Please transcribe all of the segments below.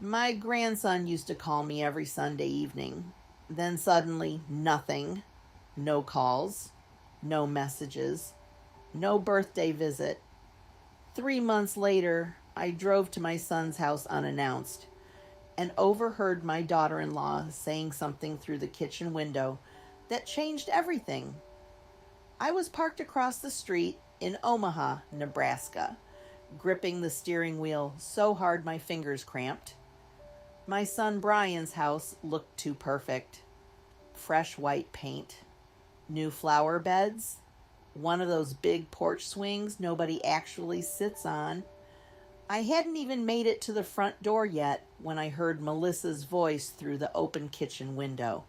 My grandson used to call me every Sunday evening. Then suddenly, nothing. No calls, no messages, no birthday visit. 3 months later, I drove to my son's house unannounced and overheard my daughter in law saying something through the kitchen window that changed everything. I was parked across the street in Omaha, Nebraska, gripping the steering wheel so hard my fingers cramped. My son Brian's house looked too perfect. Fresh white paint, new flower beds, one of those big porch swings nobody actually sits on. I hadn't even made it to the front door yet when I heard Melissa's voice through the open kitchen window.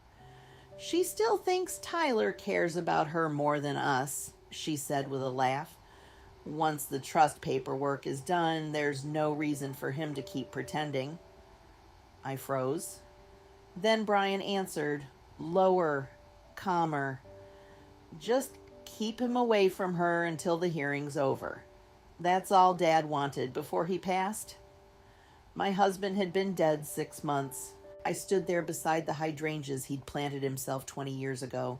She still thinks Tyler cares about her more than us, she said with a laugh. Once the trust paperwork is done, there's no reason for him to keep pretending. I froze. Then Brian answered, lower, calmer. Just keep him away from her until the hearing's over. That's all Dad wanted before he passed. My husband had been dead 6 months. I stood there beside the hydrangeas he'd planted himself 20 years ago,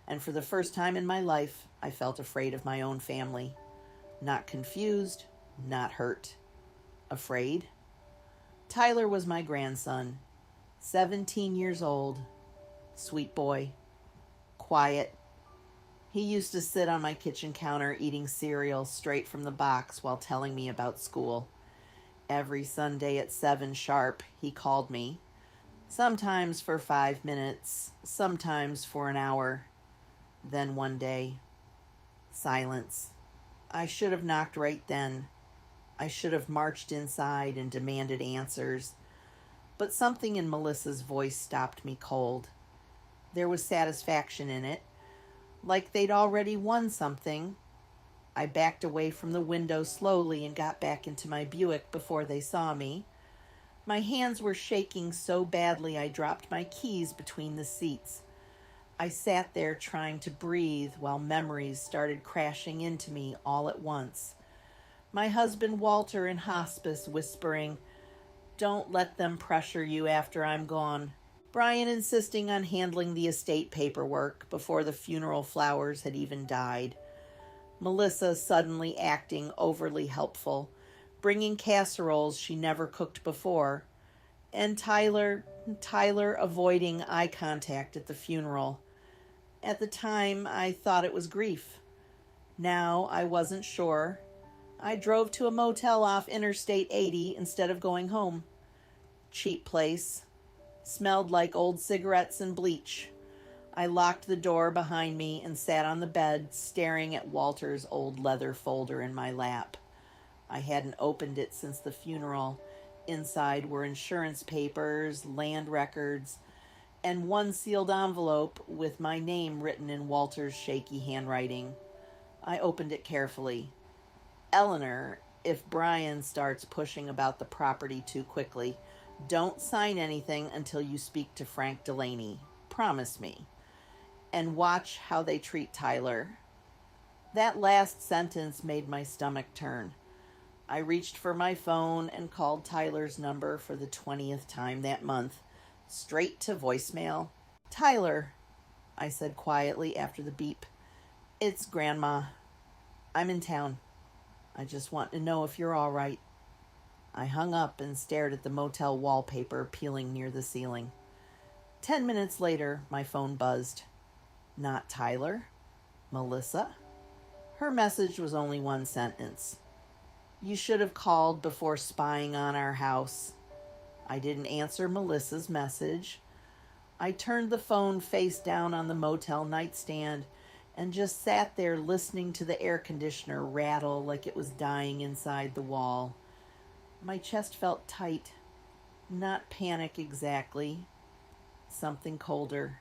and for the first time in my life, I felt afraid of my own family. Not confused, not hurt. Afraid? Tyler was my grandson, 17 years old, sweet boy, quiet. He used to sit on my kitchen counter eating cereal straight from the box while telling me about school. Every Sunday at 7 sharp, he called me, sometimes for 5 minutes, sometimes for an hour. Then one day, silence. I should have knocked right then. I should have marched inside and demanded answers. But something in Melissa's voice stopped me cold. There was satisfaction in it, like they'd already won something. I backed away from the window slowly and got back into my Buick before they saw me. My hands were shaking so badly I dropped my keys between the seats. I sat there trying to breathe while memories started crashing into me all at once. My husband Walter in hospice whispering, "Don't let them pressure you after I'm gone." Brian insisting on handling the estate paperwork before the funeral flowers had even died. Melissa suddenly acting overly helpful, bringing casseroles she never cooked before, and Tyler avoiding eye contact at the funeral. At the time, I thought it was grief. Now, I wasn't sure. I drove to a motel off Interstate 80 instead of going home. Cheap place. Smelled like old cigarettes and bleach. I locked the door behind me and sat on the bed, staring at Walter's old leather folder in my lap. I hadn't opened it since the funeral. Inside were insurance papers, land records, and one sealed envelope with my name written in Walter's shaky handwriting. I opened it carefully. Eleanor, if Brian starts pushing about the property too quickly, don't sign anything until you speak to Frank Delaney. Promise me. And watch how they treat Tyler. That last sentence made my stomach turn. I reached for my phone and called Tyler's number for the 20th time that month, straight to voicemail. "Tyler," I said quietly after the beep. "It's Grandma. I'm in town. I just want to know if you're all right." I hung up and stared at the motel wallpaper peeling near the ceiling. 10 minutes later, my phone buzzed. Not Tyler. Melissa. Her message was only one sentence. "You should have called before spying on our house." I didn't answer Melissa's message. I turned the phone face down on the motel nightstand and just sat there listening to the air conditioner rattle like it was dying inside the wall. My chest felt tight. Not panic exactly. Something colder.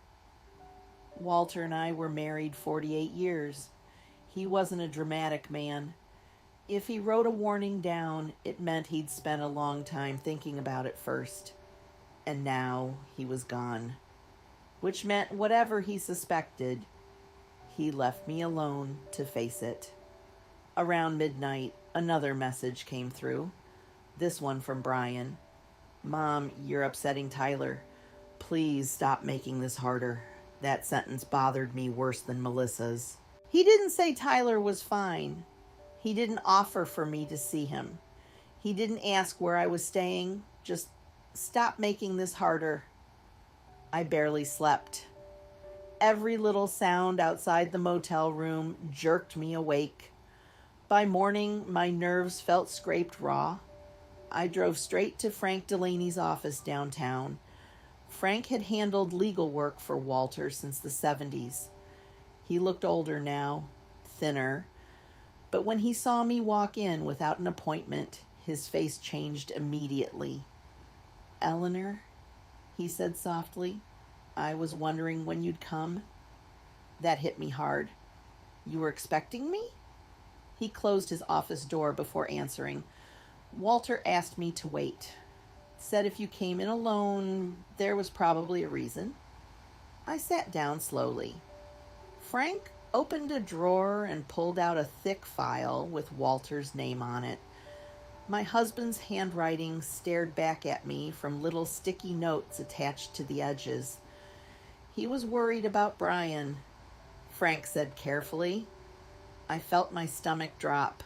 Walter and I were married 48 years. He wasn't a dramatic man. If he wrote a warning down, it meant he'd spent a long time thinking about it first. And now he was gone. Which meant whatever he suspected, he left me alone to face it. Around midnight, another message came through. This one from Brian. Mom, you're upsetting Tyler. Please stop making this harder. That sentence bothered me worse than Melissa's. He didn't say Tyler was fine. He didn't offer for me to see him. He didn't ask where I was staying. Just stop making this harder. I barely slept. Every little sound outside the motel room jerked me awake. By morning, my nerves felt scraped raw. I drove straight to Frank Delaney's office downtown. Frank had handled legal work for Walter since the 70s. He looked older now, thinner, but when he saw me walk in without an appointment, his face changed immediately. "Eleanor," he said softly, "I was wondering when you'd come." That hit me hard. "You were expecting me?" He closed his office door before answering. "Walter asked me to wait. Said if you came in alone, there was probably a reason." I sat down slowly. Frank opened a drawer and pulled out a thick file with Walter's name on it. My husband's handwriting stared back at me from little sticky notes attached to the edges. "He was worried about Brian," Frank said carefully. I felt my stomach drop.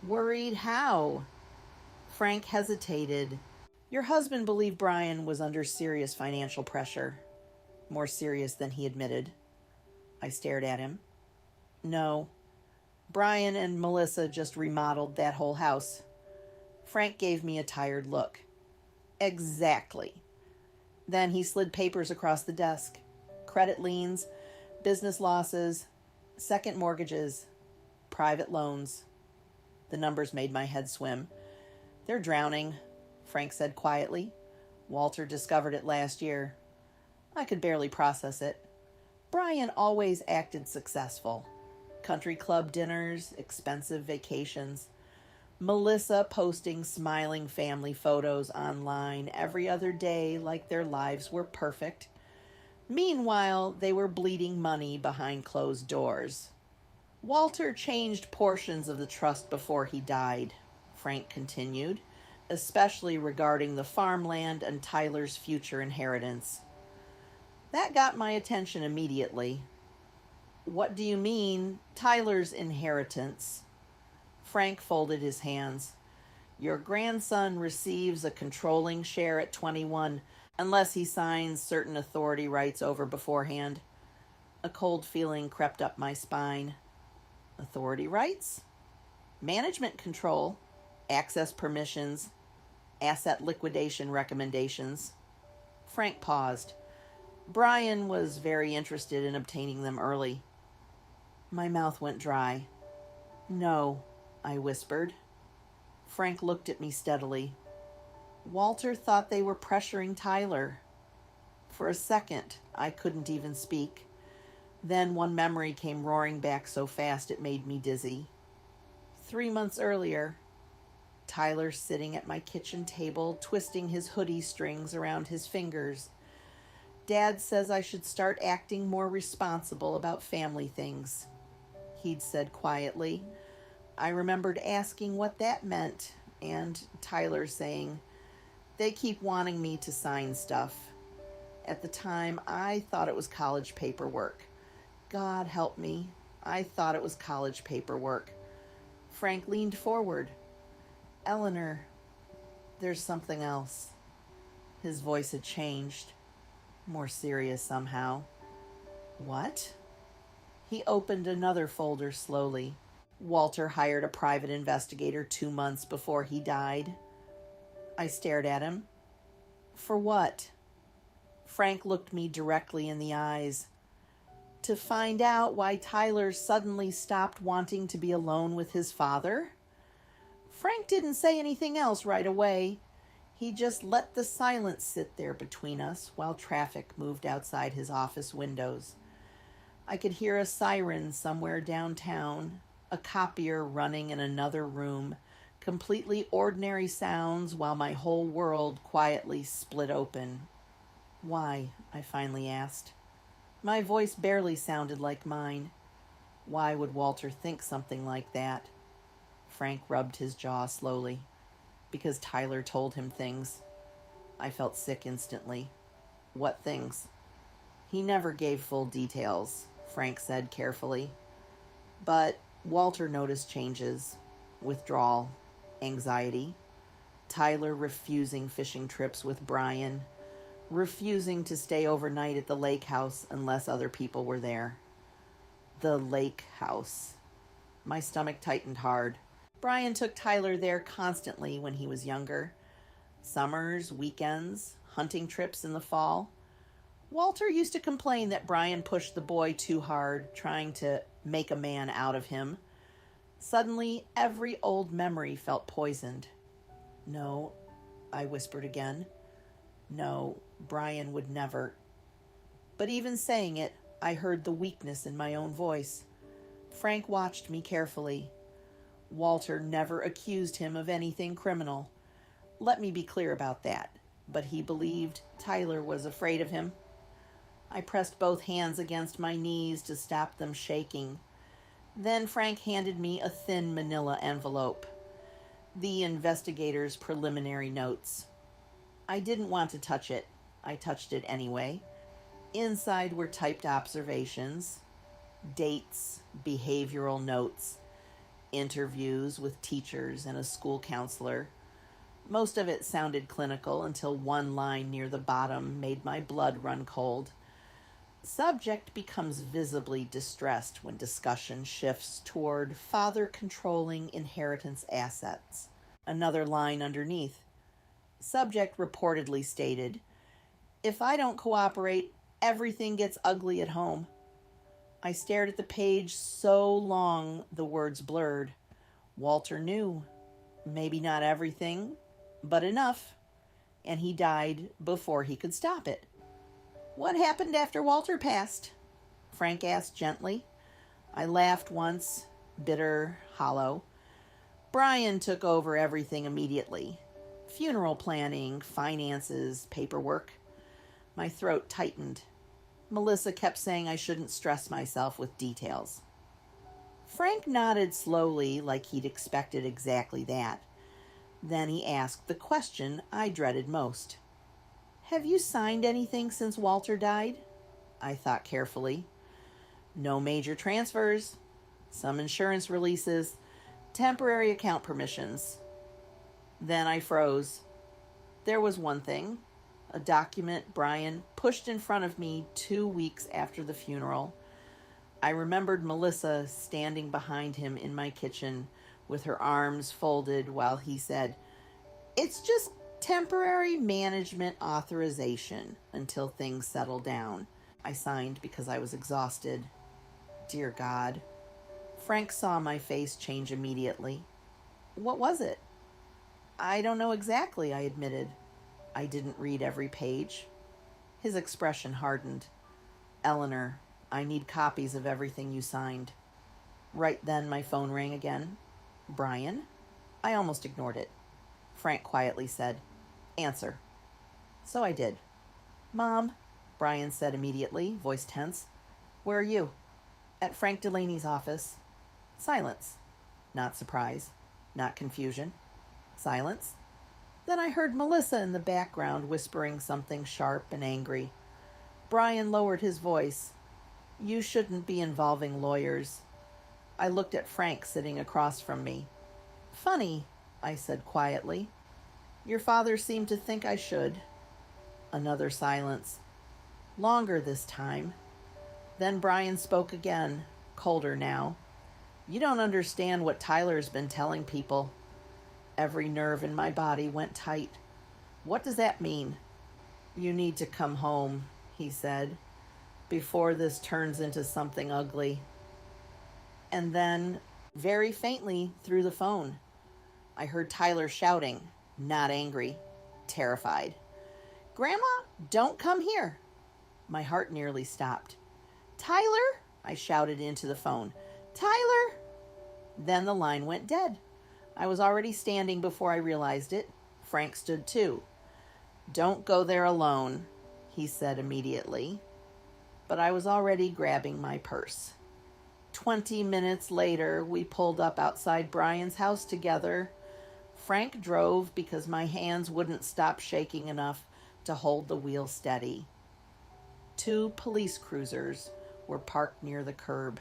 "Worried how?" Frank hesitated. "Your husband believed Brian was under serious financial pressure." More serious than he admitted. I stared at him. "No. Brian and Melissa just remodeled that whole house." Frank gave me a tired look. "Exactly." Then he slid papers across the desk. Credit liens, business losses, second mortgages, private loans. The numbers made my head swim. "They're drowning," Frank said quietly. "Walter discovered it last year." I could barely process it. Brian always acted successful. Country club dinners, expensive vacations. Melissa posting smiling family photos online every other day like their lives were perfect. Meanwhile, they were bleeding money behind closed doors. "Walter changed portions of the trust before he died," Frank continued, "especially regarding the farmland and Tyler's future inheritance." That got my attention immediately. "What do you mean, Tyler's inheritance?" Frank folded his hands. "Your grandson receives a controlling share at 21, unless he signs certain authority rights over beforehand." A cold feeling crept up my spine. Authority rights? Management control, access permissions, asset liquidation recommendations. Frank paused. Brian was very interested in obtaining them early. My mouth went dry. "No," I whispered. Frank looked at me steadily. "Walter thought they were pressuring Tyler." For a second, I couldn't even speak. Then one memory came roaring back so fast it made me dizzy. 3 months earlier, Tyler sitting at my kitchen table, twisting his hoodie strings around his fingers. "Dad says I should start acting more responsible about family things," he'd said quietly. I remembered asking what that meant, and Tyler saying, "They keep wanting me to sign stuff." At the time, I thought it was college paperwork. God help me, I thought it was college paperwork. Frank leaned forward. "Eleanor, there's something else." His voice had changed, more serious somehow. "What?" He opened another folder slowly. "Walter hired a private investigator 2 months before he died." I stared at him. "For what?" Frank looked me directly in the eyes. "To find out why Tyler suddenly stopped wanting to be alone with his father." Frank didn't say anything else right away. He just let the silence sit there between us while traffic moved outside his office windows. I could hear a siren somewhere downtown, a copier running in another room, completely ordinary sounds while my whole world quietly split open. "Why?" I finally asked. My voice barely sounded like mine. Why would Walter think something like that? Frank rubbed his jaw slowly. "Because Tyler told him things." I felt sick instantly. What things? He never gave full details, Frank said carefully. But Walter noticed changes, withdrawal, anxiety, Tyler refusing fishing trips with Brian, refusing to stay overnight at the lake house unless other people were there. The lake house. My stomach tightened hard. Brian took Tyler there constantly when he was younger. Summers, weekends, hunting trips in the fall. Walter used to complain that Brian pushed the boy too hard, trying to make a man out of him. Suddenly, every old memory felt poisoned. No, I whispered again. No, Brian would never. But even saying it, I heard the weakness in my own voice. Frank watched me carefully. Walter never accused him of anything criminal. Let me be clear about that. But he believed Tyler was afraid of him. I pressed both hands against my knees to stop them shaking. Then Frank handed me a thin manila envelope. The investigator's preliminary notes. I didn't want to touch it. I touched it anyway. Inside were typed observations, dates, behavioral notes, interviews with teachers and a school counselor. Most of it sounded clinical until one line near the bottom made my blood run cold. Subject becomes visibly distressed when discussion shifts toward father controlling inheritance assets. Another line underneath. Subject reportedly stated, "If I don't cooperate, everything gets ugly at home." I stared at the page so long the words blurred. Walter knew. Maybe not everything, but enough. And he died before he could stop it. "What happened after Walter passed?" Frank asked gently. I laughed once, bitter, hollow. Brian took over everything immediately. Funeral planning, finances, paperwork. My throat tightened. Melissa kept saying I shouldn't stress myself with details. Frank nodded slowly, like he'd expected exactly that. Then he asked the question I dreaded most. "Have you signed anything since Walter died?" I thought carefully. "No major transfers, some insurance releases, temporary account permissions." Then I froze. There was one thing. A document Brian pushed in front of me 2 weeks after the funeral. I remembered Melissa standing behind him in my kitchen with her arms folded while he said, "It's just temporary management authorization until things settle down." I signed because I was exhausted. Dear God. Frank saw my face change immediately. "What was it?" "I don't know exactly," I admitted. I didn't read every page. His expression hardened. "Eleanor, I need copies of everything you signed." Right then my phone rang again. "Brian?" I almost ignored it. Frank quietly said, "Answer." So I did. "Mom," Brian said immediately, voice tense. "Where are you?" "At Frank Delaney's office." Silence. Not surprise. Not confusion. Silence. Then I heard Melissa in the background whispering something sharp and angry. Brian lowered his voice. "You shouldn't be involving lawyers." I looked at Frank sitting across from me. "Funny," I said quietly. "Your father seemed to think I should." Another silence. Longer this time. Then Brian spoke again, colder now. "You don't understand what Tyler's been telling people." Every nerve in my body went tight. "What does that mean?" "You need to come home," he said, "before this turns into something ugly." And then, very faintly through the phone, I heard Tyler shouting, not angry, terrified. "Grandma, don't come here." My heart nearly stopped. "Tyler," I shouted into the phone. "Tyler!" Then the line went dead. I was already standing before I realized it. Frank stood too. "Don't go there alone," he said immediately. But I was already grabbing my purse. 20 minutes later, we pulled up outside Brian's house together. Frank drove because my hands wouldn't stop shaking enough to hold the wheel steady. 2 police cruisers were parked near the curb.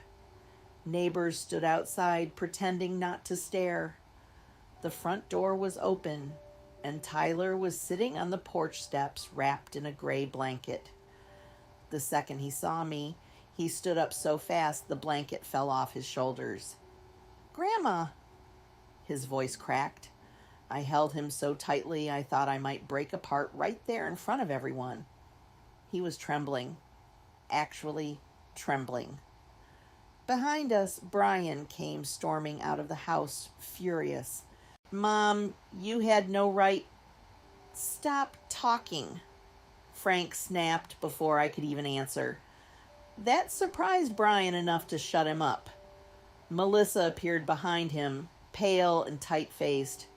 Neighbors stood outside, pretending not to stare. The front door was open, and Tyler was sitting on the porch steps, wrapped in a gray blanket. The second he saw me, he stood up so fast the blanket fell off his shoulders. "Grandma!" His voice cracked. I held him so tightly I thought I might break apart right there in front of everyone. He was trembling. Actually, trembling. Behind us, Brian came storming out of the house, furious. "Mom, you had no right..." "Stop talking," Frank snapped before I could even answer. That surprised Brian enough to shut him up. Melissa appeared behind him, pale and tight-faced.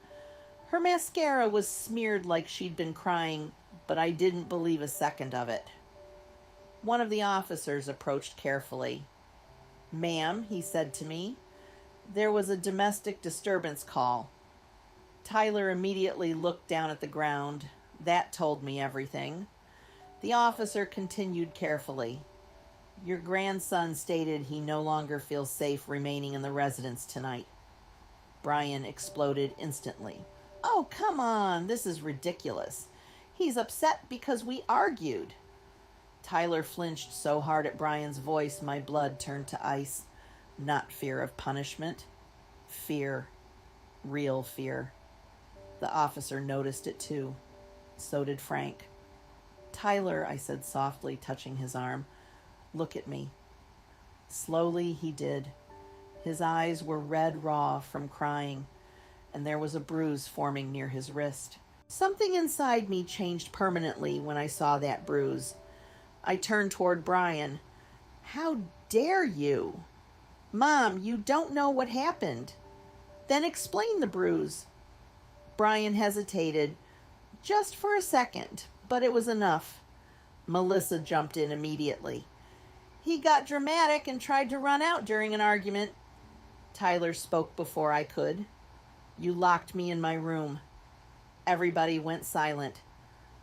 Her mascara was smeared like she'd been crying, but I didn't believe a second of it. One of the officers approached carefully. "Ma'am," he said to me, "there was a domestic disturbance call." Tyler immediately looked down at the ground. That told me everything. The officer continued carefully. "Your grandson stated he no longer feels safe remaining in the residence tonight." Brian exploded instantly. "Oh, come on, this is ridiculous. He's upset because we argued." Tyler flinched so hard at Brian's voice my blood turned to ice. Not fear of punishment. Fear. Real fear. The officer noticed it too. So did Frank. "Tyler," I said softly, touching his arm, "look at me." Slowly he did. His eyes were red raw from crying, and there was a bruise forming near his wrist. Something inside me changed permanently when I saw that bruise. I turned toward Brian. "How dare you?" "Mom, you don't know what happened." "Then explain the bruise." Brian hesitated, just for a second, but it was enough. Melissa jumped in immediately. "He got dramatic and tried to run out during an argument." Tyler spoke before I could. "You locked me in my room." Everybody went silent.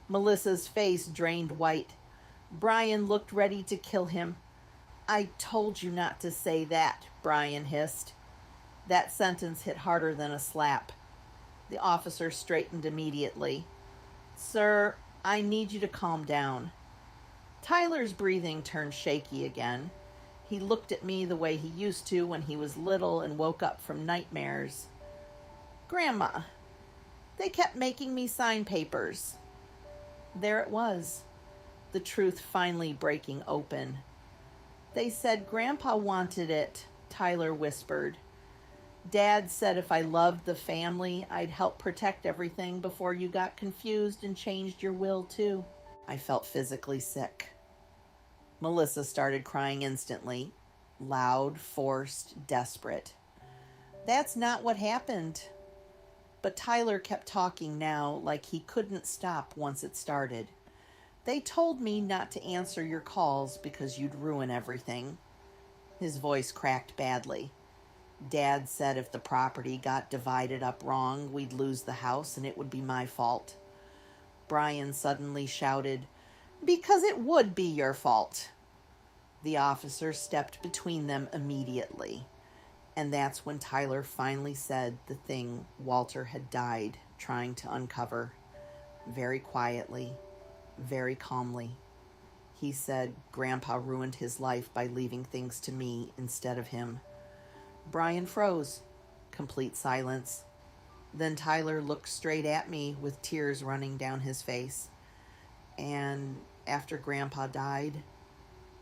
Melissa's face drained white. Brian looked ready to kill him. "I told you not to say that," Brian hissed. That sentence hit harder than a slap. The officer straightened immediately. "Sir, I need you to calm down." Tyler's breathing turned shaky again. He looked at me the way he used to when he was little and woke up from nightmares. "Grandma, they kept making me sign papers." There it was, the truth finally breaking open. "They said Grandpa wanted it," Tyler whispered. "Dad said if I loved the family, I'd help protect everything before you got confused and changed your will too." I felt physically sick. Melissa started crying instantly, loud, forced, desperate. "That's not what happened." But Tyler kept talking now like he couldn't stop once it started. "They told me not to answer your calls because you'd ruin everything." His voice cracked badly. "Dad said if the property got divided up wrong, we'd lose the house and it would be my fault." Brian suddenly shouted, "Because it would be your fault." The officer stepped between them immediately. And that's when Tyler finally said the thing Walter had died trying to uncover. Very quietly, very calmly. He said Grandpa ruined his life by leaving things to me instead of him. Brian froze. Complete silence. Then Tyler looked straight at me with tears running down his face. "And after Grandpa died,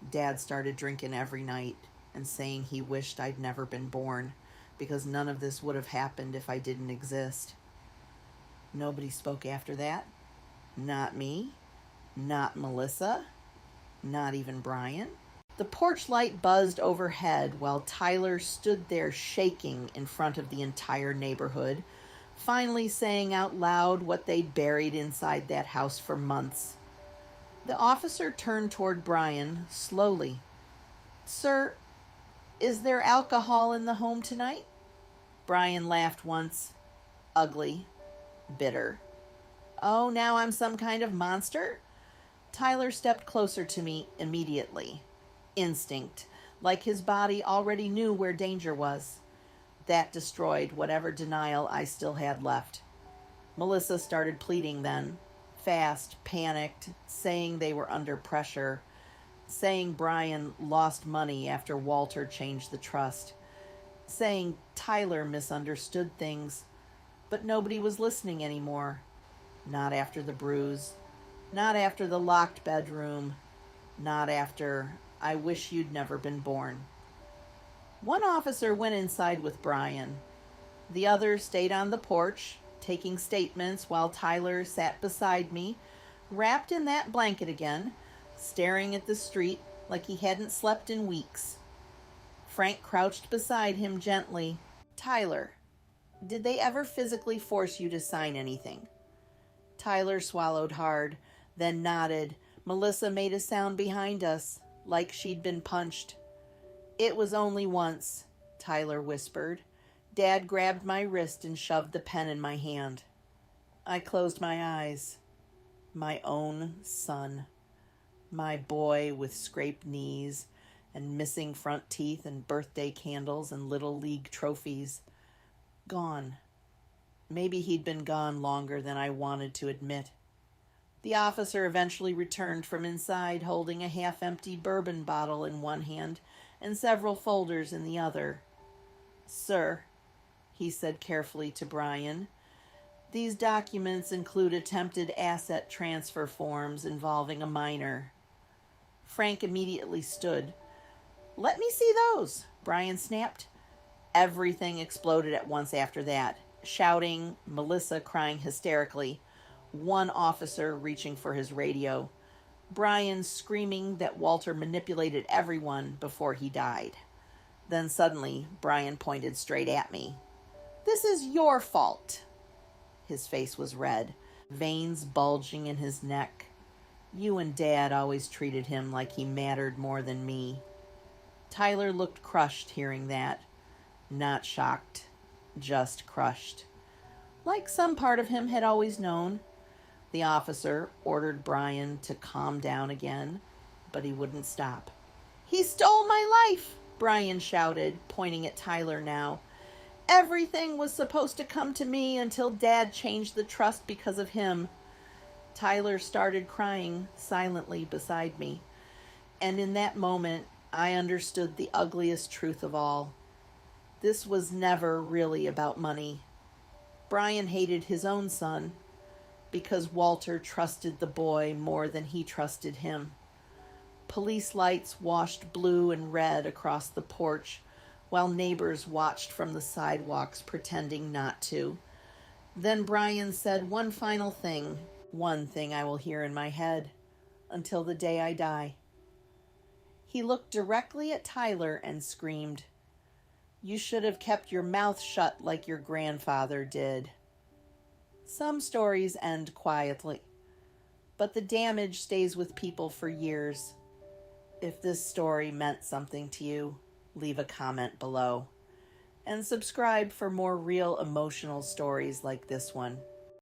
Dad started drinking every night and saying he wished I'd never been born because none of this would have happened if I didn't exist." Nobody spoke after that. Not me. Not Melissa. Not even Brian. The porch light buzzed overhead while Tyler stood there shaking in front of the entire neighborhood, finally saying out loud what they'd buried inside that house for months. The officer turned toward Brian slowly. "Sir, is there alcohol in the home tonight?" Brian laughed once, ugly, bitter. Oh, now I'm some kind of monster? Tyler stepped closer to me immediately. Instinct, like his body already knew where danger was. That destroyed whatever denial I still had left. Melissa started pleading then, fast, panicked, saying they were under pressure, saying Brian lost money after Walter changed the trust, saying Tyler misunderstood things, but nobody was listening anymore. Not after the bruise, not after the locked bedroom, not after I wish you'd never been born. One officer went inside with Brian. The other stayed on the porch, taking statements while Tyler sat beside me, wrapped in that blanket again, staring at the street like he hadn't slept in weeks. Frank crouched beside him gently. Tyler, did they ever physically force you to sign anything? Tyler swallowed hard, then nodded. Melissa made a sound behind us, like she'd been punched. It was only once, Tyler whispered. Dad grabbed my wrist and shoved the pen in my hand. I closed my eyes. My own son. My boy with scraped knees and missing front teeth and birthday candles and little league trophies. Gone. Maybe he'd been gone longer than I wanted to admit. The officer eventually returned from inside, holding a half-empty bourbon bottle in one hand and several folders in the other. Sir, he said carefully to Brian, these documents include attempted asset transfer forms involving a minor. Frank immediately stood. Let me see those, Brian snapped. Everything exploded at once after that, shouting, Melissa crying hysterically, one officer reaching for his radio, Brian screaming that Walter manipulated everyone before he died. Then suddenly, Brian pointed straight at me. This is your fault. His face was red, veins bulging in his neck. You and Dad always treated him like he mattered more than me. Tyler looked crushed hearing that. Not shocked, just crushed. Like some part of him had always known. The officer ordered Brian to calm down again, but he wouldn't stop. He stole my life, Brian shouted, pointing at Tyler now. Everything was supposed to come to me until Dad changed the trust because of him. Tyler started crying silently beside me, and in that moment, I understood the ugliest truth of all. This was never really about money. Brian hated his own son because Walter trusted the boy more than he trusted him. Police lights washed blue and red across the porch while neighbors watched from the sidewalks pretending not to. Then Brian said one final thing, one thing I will hear in my head until the day I die. He looked directly at Tyler and screamed, You should have kept your mouth shut like your grandfather did. Some stories end quietly, but the damage stays with people for years. If this story meant something to you, leave a comment below. And subscribe for more real emotional stories like this one.